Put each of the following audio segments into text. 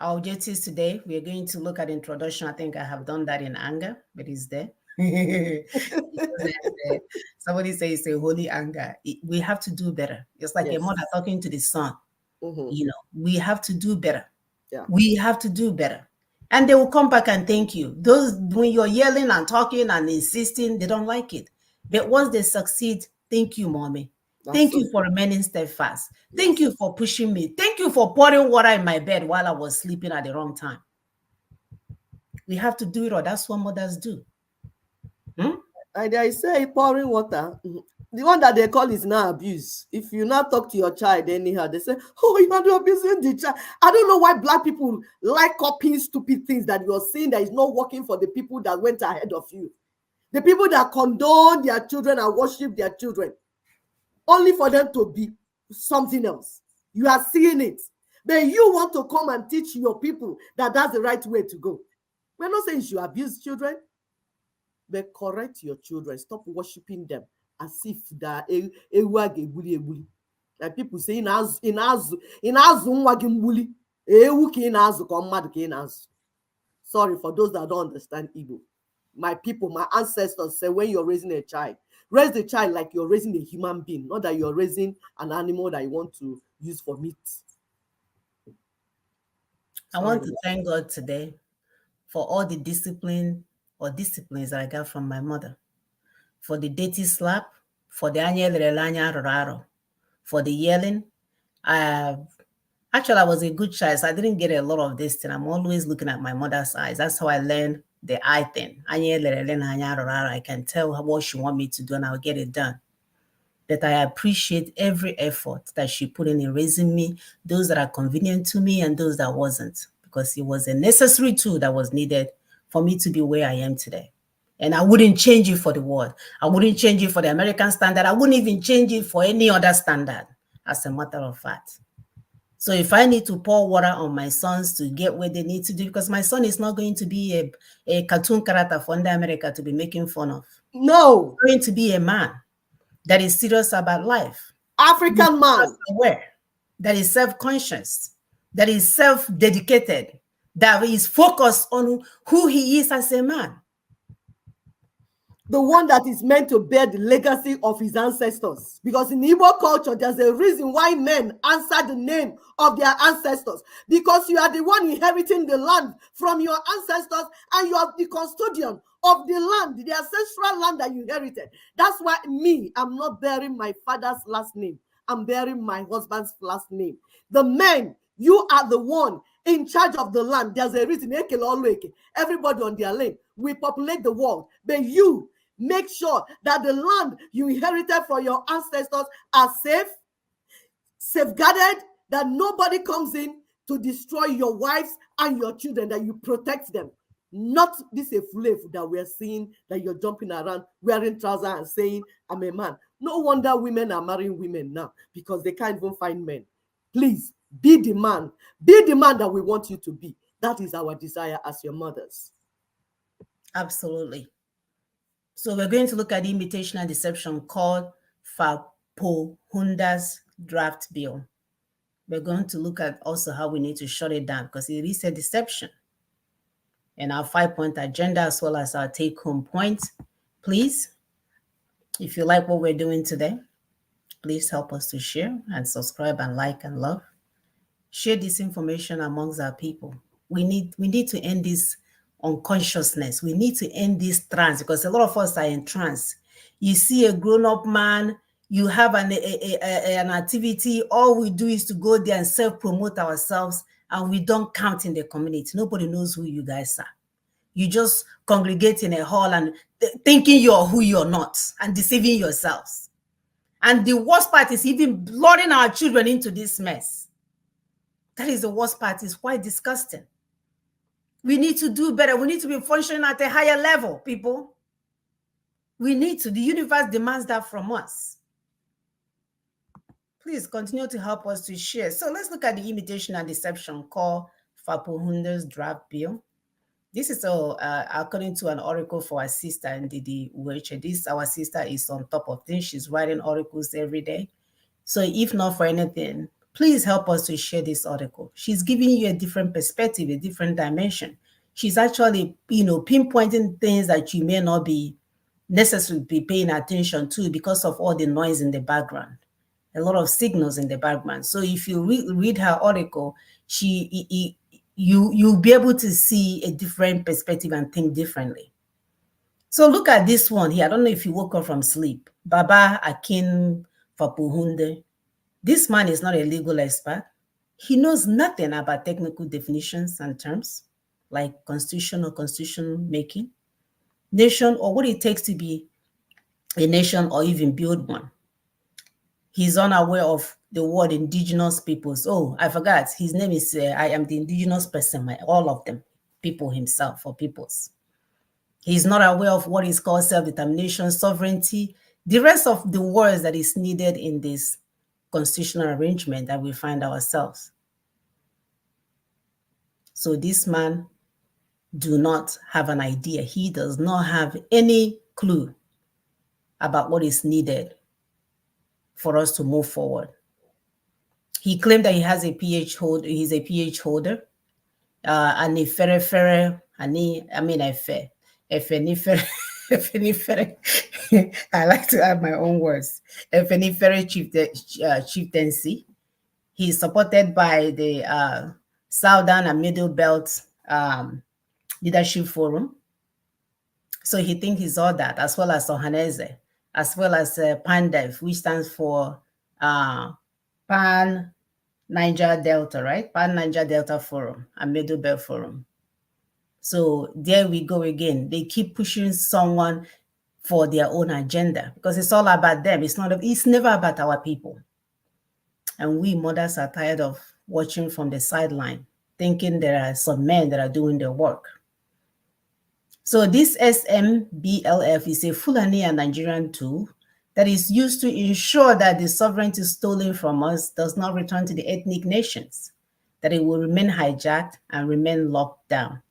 our objectives today, we are going to look at introduction. I think I have done that in anger, but it's there. Somebody says it's a holy anger. We have to do better. It's like a Yes. mother talking to the son. Mm-hmm. We have to do better. Yeah. We have to do better. And they will come back and thank you. Those, when you're yelling and talking and insisting, they don't like it. But once they succeed, thank you, mommy. That's Thank so you for remaining steadfast. Thank yes. you for pushing me. Thank you for pouring water in my bed while I was sleeping at the wrong time. We have to do it, or that's what mothers do. And I say pouring water. The one that they call is now abuse. If you not talk to your child anyhow, they say, "Oh, you are abusing the child." I don't know why black people like copying stupid things that you're saying that is not working for the people that went ahead of you. The people that condone their children and worship their children, only for them to be something else. You are seeing it. Then you want to come and teach your people that that's the right way to go. We're not saying you should abuse children, but correct your children. Stop worshiping them as if that like people say in azu nwa gị mgbuli ewu ka ị na-azụ ka mmadụ ka ị na-azụ. Sorry for those that don't understand Igbo. My people, my ancestors say when you're raising a child, raise the child like you're raising a human being, not that you're raising an animal that you want to use for meat. I want to thank God today for all the discipline or disciplines that I got from my mother. For the dirty slap, for the for the yelling. Actually, I was a good child, so I didn't get a lot of this thing. I'm always looking at my mother's eyes. That's how I learned the I thing. I can tell her what she wants me to do and I'll get it done. That I appreciate every effort that she put in raising me, those that are convenient to me and those that wasn't, because it was a necessary tool that was needed for me to be where I am today. And I wouldn't change it for the world. I wouldn't change it for the American standard. I wouldn't even change it for any other standard, as a matter of fact. So if I need to pour water on my sons to get where they need to do, because my son is not going to be a cartoon character for America to be making fun of. No. He's going to be a man that is serious about life. African man. Aware, that is self-conscious, that is self-dedicated, that is focused on who he is as a man. The one that is meant to bear the legacy of his ancestors. Because in Igbo culture, there's a reason why men answer the name of their ancestors. Because you are the one inheriting the land from your ancestors and you are the custodian of the land, the ancestral land that you inherited. That's why I'm not bearing my father's last name. I'm bearing my husband's last name. The men, you are the one in charge of the land. There's a reason. Everybody on their lane. We populate the world. But you make sure that the land you inherited from your ancestors are safe, safeguarded, that nobody comes in to destroy your wives and your children, that you protect them. Not this a flave that we're seeing, that you're jumping around wearing trousers and saying, I'm a man. No wonder women are marrying women now, because they can't even find men. Please, be the man. Be the man that we want you to be. That is our desire as your mothers. Absolutely. So we're going to look at the imitation and deception called Fapohunda'S draft bill. We're going to look at also how we need to shut it down, because it is a deception. And our 5-point agenda, as well as our take-home points. Please, if you like what we're doing today, please help us to share and subscribe and like and love. Share this information amongst our people. We need to end this unconsciousness. We need to end this trance, because a lot of us are in trance. You see a grown-up man, you have an activity, all we do is to go there and self-promote ourselves, and we don't count in the community. Nobody knows who you guys are. You just congregate in a hall and thinking you're who you're not and deceiving yourselves. And the worst part is even luring our children into this mess. That is the worst part. It's quite disgusting. We need to do better. We need to be functioning at a higher level, people. We need to. The universe demands that from us. Please continue to help us to share. So let's look at the imitation and deception called Fapohunda'S draft bill. This is according to an oracle for our sister in the UH. This, our sister, is on top of things. She's writing oracles every day. So if not for anything, Please help us to share this article. She's giving you a different perspective, a different dimension. She's actually, pinpointing things that you may not be necessarily be paying attention to because of all the noise in the background, a lot of signals in the background. So if you read her article, you'll be able to see a different perspective and think differently. So look at this one here. I don't know if you woke up from sleep. Baba Akin Fapohunda'S. This man is not a legal expert. He knows nothing about technical definitions and terms like constitution or constitution making, nation, or what it takes to be a nation or even build one. He's unaware of the word indigenous peoples. Oh, I forgot. His name is, I am the indigenous person, all of them, people himself or peoples. He's not aware of what is called self-determination, sovereignty, the rest of the words that is needed in this constitutional arrangement that we find ourselves. So this man do not have an idea. He does not have any clue about what is needed for us to move forward. He claimed that he has a PhD holder. He's a PhD holder. And if I like to add my own words. Chieftaincy. He's supported by the Southern and Middle Belt Leadership Forum. So he thinks he's all that, as well as Ohaneze, as well as PANDEF, which stands for Pan Niger Delta, right? Pan Niger Delta Forum and Middle Belt Forum. So there we go again. They keep pushing someone for their own agenda because it's all about them. It's never about our people. And we mothers are tired of watching from the sideline, thinking there are some men that are doing the work. So this SMBLF is a Fulani and Nigerian tool that is used to ensure that the sovereignty stolen from us does not return to the ethnic nations, that it will remain hijacked and remain locked down.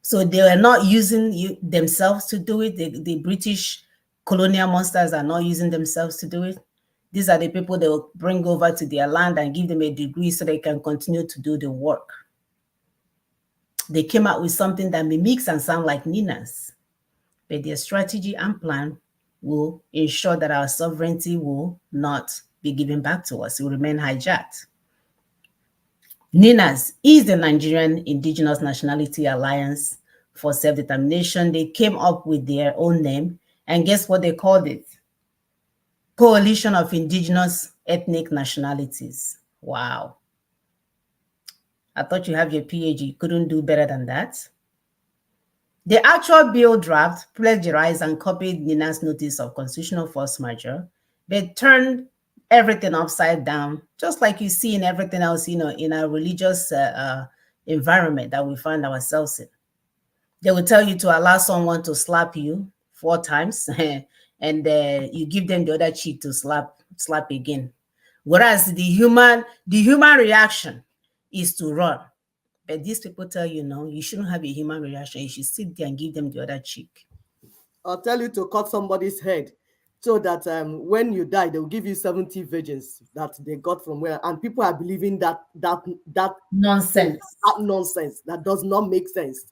So they are not using themselves to do it. The British colonial monsters are not using themselves to do it. These are the people they will bring over to their land and give them a degree so they can continue to do the work. They came out with something that mimics and sound like Nina's, but their strategy and plan will ensure that our sovereignty will not be given back to us. It will remain hijacked. Nina's is the Nigerian Indigenous Nationality Alliance for Self-Determination. They came up with their own name, and guess what they called it? Coalition of Indigenous Ethnic Nationalities. Wow. I thought you have your PhD. You couldn't do better than that. The actual bill draft plagiarized and copied Nina's notice of constitutional force majeure, but turned everything upside down, just like you see in everything else, in a religious environment that we find ourselves in. They will tell you to allow someone to slap you 4 times, and you give them the other cheek to slap again. Whereas the human reaction is to run. But these people tell you, no, you shouldn't have a human reaction. You should sit there and give them the other cheek. I'll tell you to cut somebody's head so that when you die, they'll give you 70 virgins that they got from where. And people are believing that nonsense. That nonsense that does not make sense.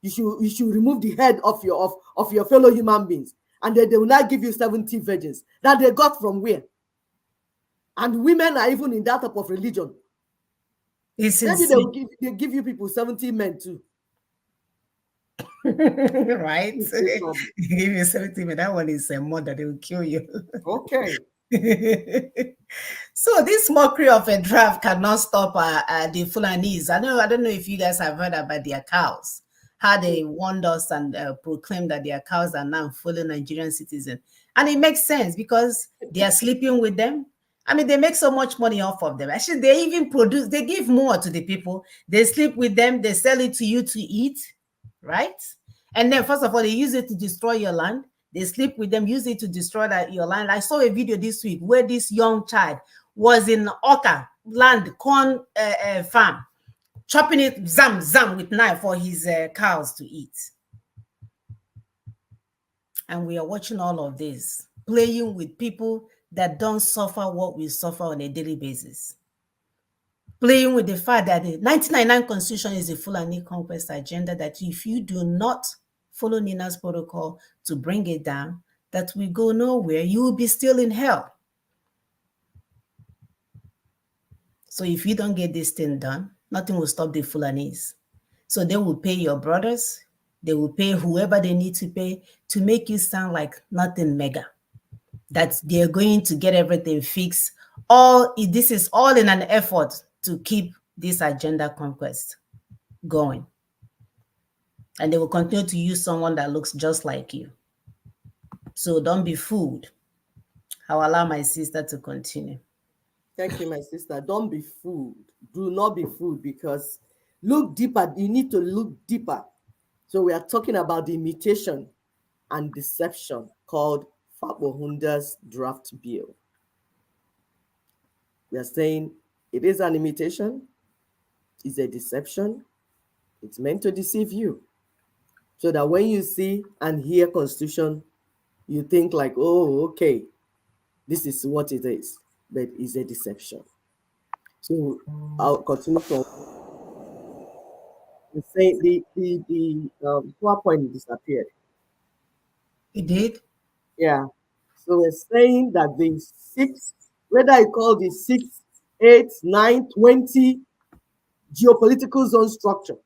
You should remove the head of your fellow human beings, and then they will not give you 70 virgins that they got from where. And women are even in that type of religion. Maybe they give you people 70 men too. Right? Give you 70 men. That one is a murder. They will kill you. Okay. So this mockery of a draft cannot stop the Fulanis. I don't know if you guys have heard about their cows, how they warned us and proclaimed that their cows are now fully Nigerian citizens. And it makes sense because they are sleeping with them. I mean, they make so much money off of them. Actually, they even they give more to the people. They sleep with them. They sell it to you to eat, right? And then, first of all, they use it to destroy your land. They sleep with them, use it to destroy your land. I saw a video this week where this young child was in Oka land, corn farm, chopping it zam with knife for his cows to eat. And we are watching all of this, playing with people that don't suffer what we suffer on a daily basis. playing with the fact that the 1999 Constitution is a Fulani conquest agenda, that if you do not follow Nina's protocol to bring it down, that we go nowhere. You will be still in hell. So if you don't get this thing done, nothing will stop the Fulanis. So they will pay your brothers, they will pay whoever they need to pay to make you sound like nothing mega. That they're going to get everything fixed. This is all in an effort to keep this agenda conquest going. And they will continue to use someone that looks just like you. So don't be fooled. I'll allow my sister to continue. Thank you, my sister. Don't be fooled. Do not be fooled, because look deeper. You need to look deeper. So we are talking about the imitation and deception called Fapohunda'S draft bill. We are saying it is an imitation, it's a deception, it's meant to deceive you. So that when you see and hear Constitution, you think like, oh, okay, this is what it is, but it's a deception. So I'll continue from saying the PowerPoint disappeared. It did? Yeah. So we're saying that the 6, whether I call the 6, 8, 9, 20 geopolitical zone structure,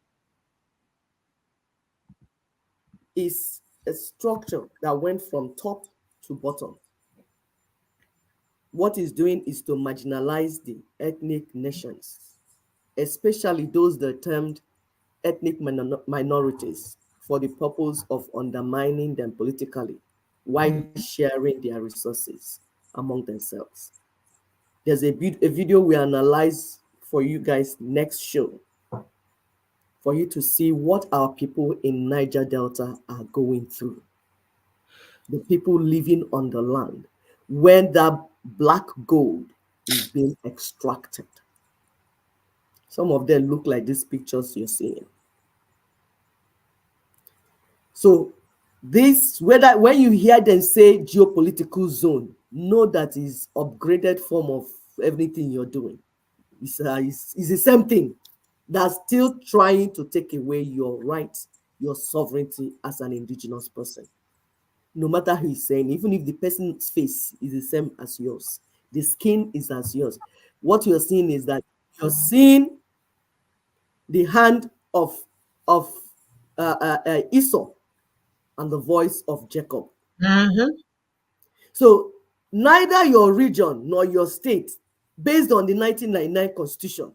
is a structure that went from top to bottom. What it's doing is to marginalize the ethnic nations, especially those that are termed ethnic minorities, for the purpose of undermining them politically while sharing their resources among themselves. There's a video we analyze for you guys next show, for you to see what our people in Niger Delta are going through. The people living on the land when that black gold is being extracted. Some of them look like these pictures you're seeing. So this, when you hear them say geopolitical zone, know that is upgraded form of everything you're doing. It's the same thing. That's still trying to take away your rights, your sovereignty as an indigenous person. No matter who is saying, even if the person's face is the same as yours, the skin is as yours. What you're seeing is that you're seeing the hand of Esau and the voice of Jacob. So neither your region nor your state, based on the 1999 Constitution,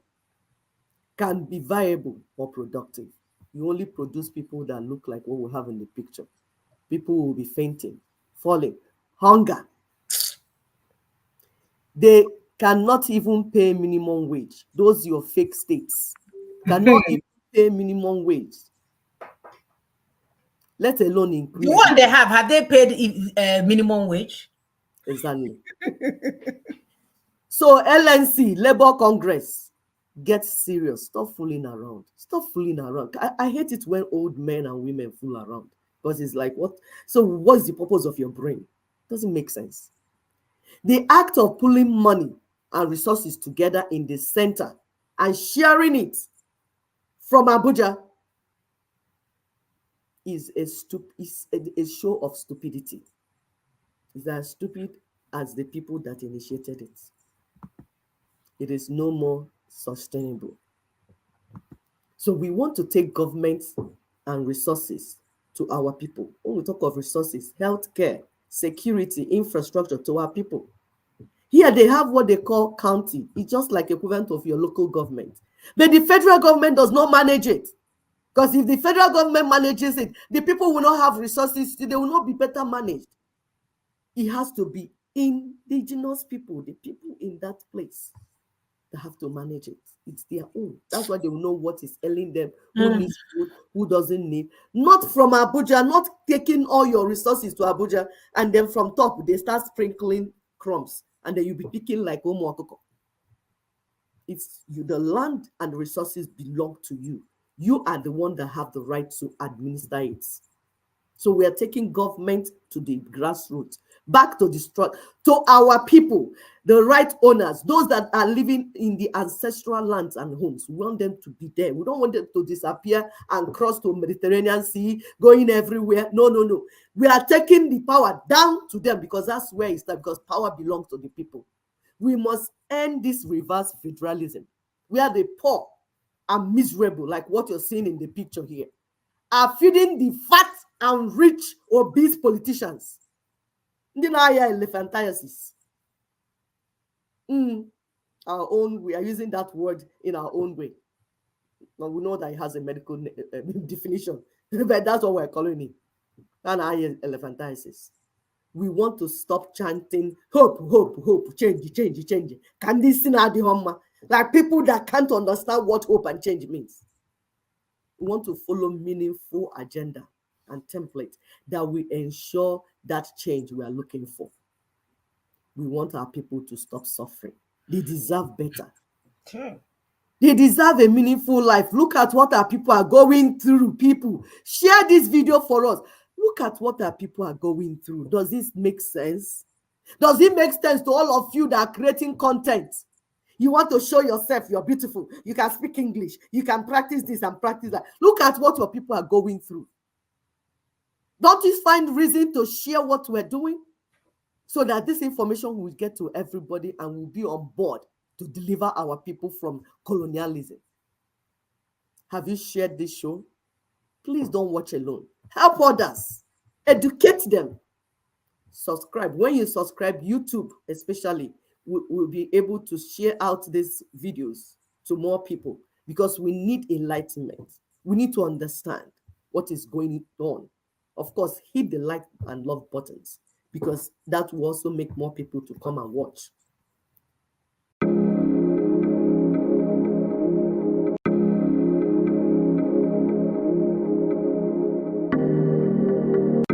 can be viable or productive. You only produce people that look like what we have in the picture. People will be fainting, falling, hunger. They cannot even pay minimum wage. Those your fake states cannot even pay minimum wage, let alone increase. The one they have they paid minimum wage? Exactly. So LNC, Labour Congress, get serious. Stop fooling around. Stop fooling around. I hate it when old men and women fool around, because it's like, what? So what's the purpose of your brain? Doesn't make sense. The act of pulling money and resources together in the center and sharing it from Abuja is a show of stupidity. It's as stupid as the people that initiated it. It is no more sustainable. So we want to take government and resources to our people. When we talk of resources, healthcare, security, infrastructure to our people. Here they have what they call county. It's just like equivalent of your local government. But the federal government does not manage it. Because if the federal government manages it, the people will not have resources, they will not be better managed. It has to be indigenous people, the people in that place, that have to manage it. It's their own. That's why they will know what is ailing them, who needs food, who doesn't need. Not from Abuja, not taking all your resources to Abuja, and then from top, they start sprinkling crumbs, and then you'll be picking like Omo Akoko. It's you, the land and the resources belong to you. You are the one that have the right to administer it. So we are taking government to the grassroots. back to to our people, the right owners, those that are living in the ancestral lands and homes. We want them to be there. We don't want them to disappear and cross to Mediterranean Sea, going everywhere. No, no, no. We are taking the power down to them because that's where it's at, because power belongs to the people. We must end this reverse federalism, where the poor and miserable, like what you're seeing in the picture here, are feeding the fat and rich obese politicians. Ndị na-aya elephantiasis. Our own, we are using that word in our own way. Now we know that it has a medical definition, but that's what we're calling it. And elephantiasis. We want to stop chanting hope, hope, hope, change, change, change. Can this thing add the like people that can't understand what hope and change means? We want to follow meaningful agenda and template that will ensure that change we are looking for. We want our people to stop suffering. They deserve better. Okay. They deserve a meaningful life. Look at what our people are going through. People, share this video for us. Look at what our people are going through. Does this make sense? Does it make sense to all of you that are creating content? You want to show yourself you're beautiful. You can speak English. You can practice this and practice that. Look at what your people are going through. Don't you find reason to share what we're doing so that this information will get to everybody and will be on board to deliver our people from colonialism? Have you shared this show? Please don't watch alone. Help others. Educate them. Subscribe. When you subscribe, YouTube especially will be able to share out these videos to more people because we need enlightenment. We need to understand what is going on. Of course, hit the like and love buttons because that will also make more people to come and watch.